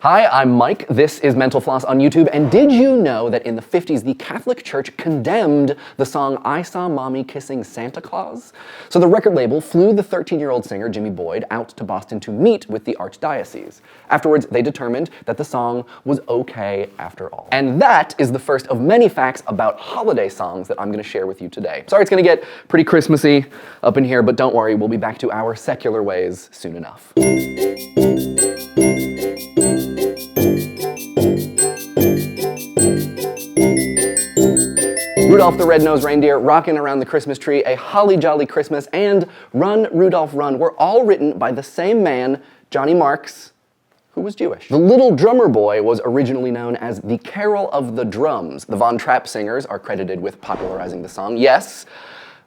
Hi, I'm Mike. This is Mental Floss on YouTube, and did you know that in the 50s, the Catholic Church condemned the song I Saw Mommy Kissing Santa Claus? So the record label flew the 13-year-old singer, Jimmy Boyd, out to Boston to meet with the archdiocese. Afterwards, they determined that the song was okay after all. And that is the first of many facts about holiday songs that I'm going to share with you today. Sorry it's going to get pretty Christmassy up in here, but don't worry, we'll be back to our secular ways soon enough. Rudolph the Red Nosed Reindeer, Rockin' Around the Christmas Tree, A Holly Jolly Christmas, and Run, Rudolph, Run were all written by the same man, Johnny Marks, who was Jewish. The Little Drummer Boy was originally known as the Carol of the Drums. The Von Trapp singers are credited with popularizing the song. Yes,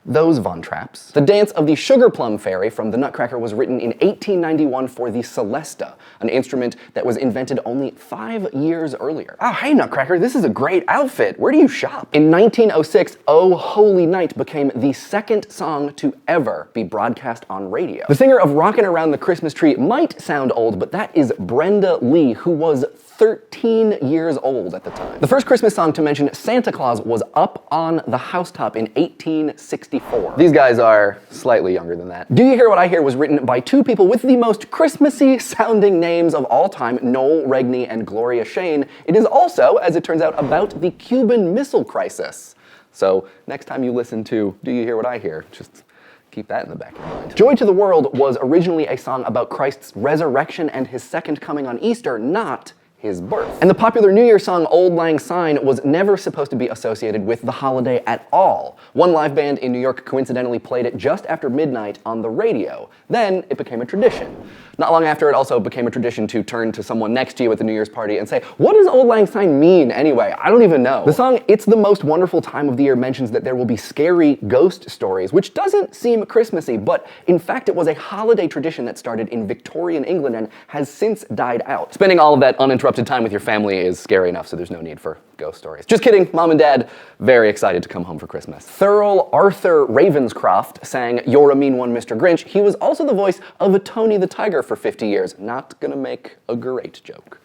those Von Trapps. The Dance of the Sugar Plum Fairy from the Nutcracker was written in 1891 for the celesta, an instrument that was invented only 5 years earlier. Oh, hey Nutcracker, this is a great outfit. Where do you shop? In 1906, Oh Holy Night became the second song to ever be broadcast on radio. The singer of Rockin' Around the Christmas Tree might sound old, but that is Brenda Lee, who was 13 years old at the time. The first Christmas song to mention Santa Claus was Up on the Housetop in 1864. These guys are slightly younger than that. Do You Hear What I Hear was written by two people with the most Christmassy sounding names of all time, Noel Regney and Gloria Shane. It is also, as it turns out, about the Cuban Missile Crisis. So next time you listen to Do You Hear What I Hear, just keep that in the back of your mind. Joy to the World was originally a song about Christ's resurrection and his second coming on Easter, not his birth. And the popular New Year song Auld Lang Syne was never supposed to be associated with the holiday at all. One live band in New York coincidentally played it just after midnight on the radio. Then it became a tradition. Not long after, it also became a tradition to turn to someone next to you at the New Year's party and say, "What does Auld Lang Syne mean anyway? I don't even know." The song It's the Most Wonderful Time of the Year mentions that there will be scary ghost stories, which doesn't seem Christmassy, but in fact it was a holiday tradition that started in Victorian England and has since died out. Spending all of that uninterrupted time with your family is scary enough, so there's no need for ghost stories. Just kidding, Mom and Dad, very excited to come home for Christmas. Thurl Arthur Ravenscroft sang You're a Mean One, Mr. Grinch. He was also the voice of Tony the Tiger for 50 years. Not gonna make a great joke.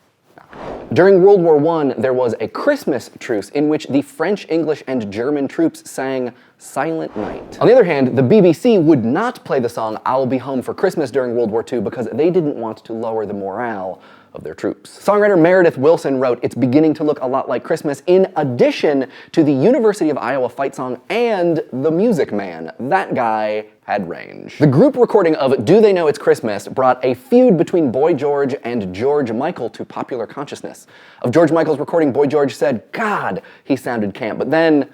During World War I, there was a Christmas truce in which the French, English, and German troops sang Silent Night. On the other hand, the BBC would not play the song I'll Be Home for Christmas during World War II because they didn't want to lower the morale of their troops. Songwriter Meredith Willson wrote, "It's beginning to look a lot like Christmas," in addition to the University of Iowa fight song and The Music Man. That guy had range. The group recording of Do They Know It's Christmas brought a feud between Boy George and George Michael to popular consciousness. Of George Michael's recording, Boy George said, "God, he sounded camp," but then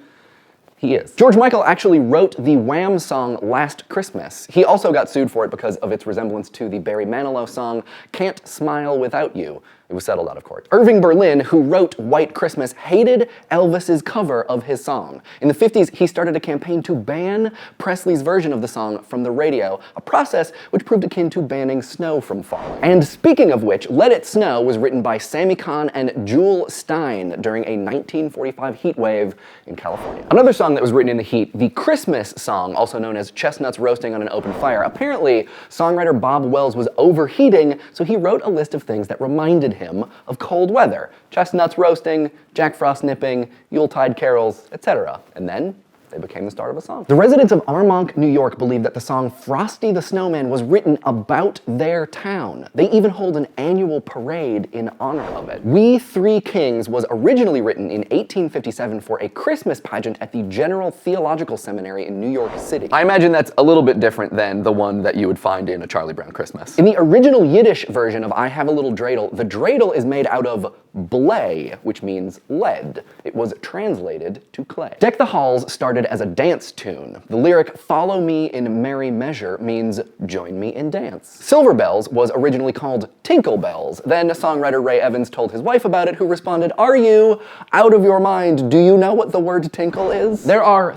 he is. George Michael actually wrote the Wham song Last Christmas. He also got sued for it because of its resemblance to the Barry Manilow song Can't Smile Without You. It was settled out of court. Irving Berlin, who wrote White Christmas, hated Elvis's cover of his song. In the 50s, he started a campaign to ban Presley's version of the song from the radio, a process which proved akin to banning snow from falling. And speaking of which, Let It Snow was written by Sammy Kahn and Jewel Stein during a 1945 heat wave in California. Another song that was written in the heat, the Christmas song, also known as Chestnuts Roasting on an Open Fire. Apparently, songwriter Bob Wells was overheating, so he wrote a list of things that reminded him of cold weather. Chestnuts roasting, Jack Frost nipping, Yuletide carols, etc. And then they became the start of a song. The residents of Armonk, New York believe that the song Frosty the Snowman was written about their town. They even hold an annual parade in honor of it. We Three Kings was originally written in 1857 for a Christmas pageant at the General Theological Seminary in New York City. I imagine that's a little bit different than the one that you would find in A Charlie Brown Christmas. In the original Yiddish version of I Have a Little Dreidel, the dreidel is made out of blei, which means lead. It was translated to clay. Deck the Halls started as a dance tune. The lyric, "Follow me in merry measure," means join me in dance. Silver Bells was originally called Tinkle Bells. Then songwriter Ray Evans told his wife about it, who responded, "Are you out of your mind? Do you know what the word tinkle is?" There are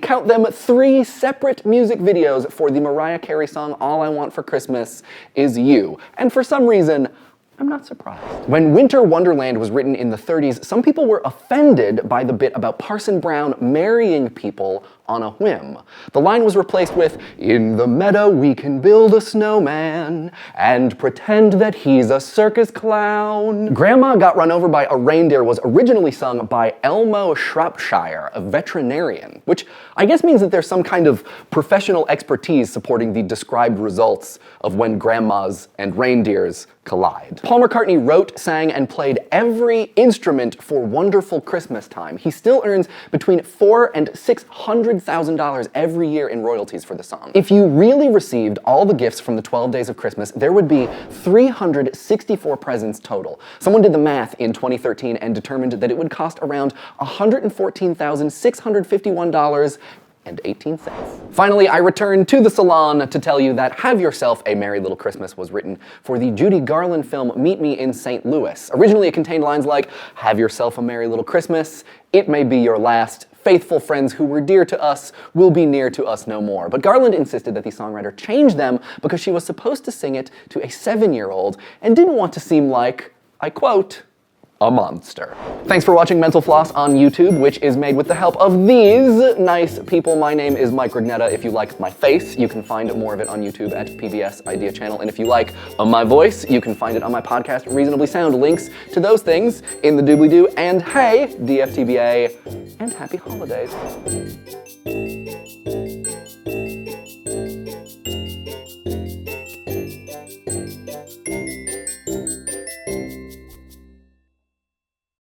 count them, three separate music videos for the Mariah Carey song All I Want for Christmas Is You. And for some reason, I'm not surprised. When Winter Wonderland was written in the 30s, some people were offended by the bit about Parson Brown marrying people on a whim. The line was replaced with, "In the meadow we can build a snowman and pretend that he's a circus clown." Grandma Got Run Over by a Reindeer was originally sung by Elmo Shropshire, a veterinarian, which I guess means that there's some kind of professional expertise supporting the described results of when grandmas and reindeers collide. Paul McCartney wrote, sang, and played every instrument for Wonderful Christmas Time. He still earns between $400,000 and $600,000 every year in royalties for the song. If you really received all the gifts from the 12 Days of Christmas, there would be 364 presents total. Someone did the math in 2013 and determined that it would cost around $114,651.18. Finally, I return to the salon to tell you that Have Yourself a Merry Little Christmas was written for the Judy Garland film Meet Me in St. Louis. Originally, it contained lines like, "Have yourself a merry little Christmas, it may be your last, faithful friends who were dear to us will be near to us no more." But Garland insisted that the songwriter change them because she was supposed to sing it to a 7-year-old and didn't want to seem like, I quote, a monster. Thanks for watching Mental Floss on YouTube, which is made with the help of these nice people. My name is Mike Rignetta. If you like my face, you can find more of it on YouTube at PBS Idea Channel. And if you like my voice, you can find it on my podcast, Reasonably Sound. Links to those things in the doobly-doo. And hey, DFTBA, and happy holidays.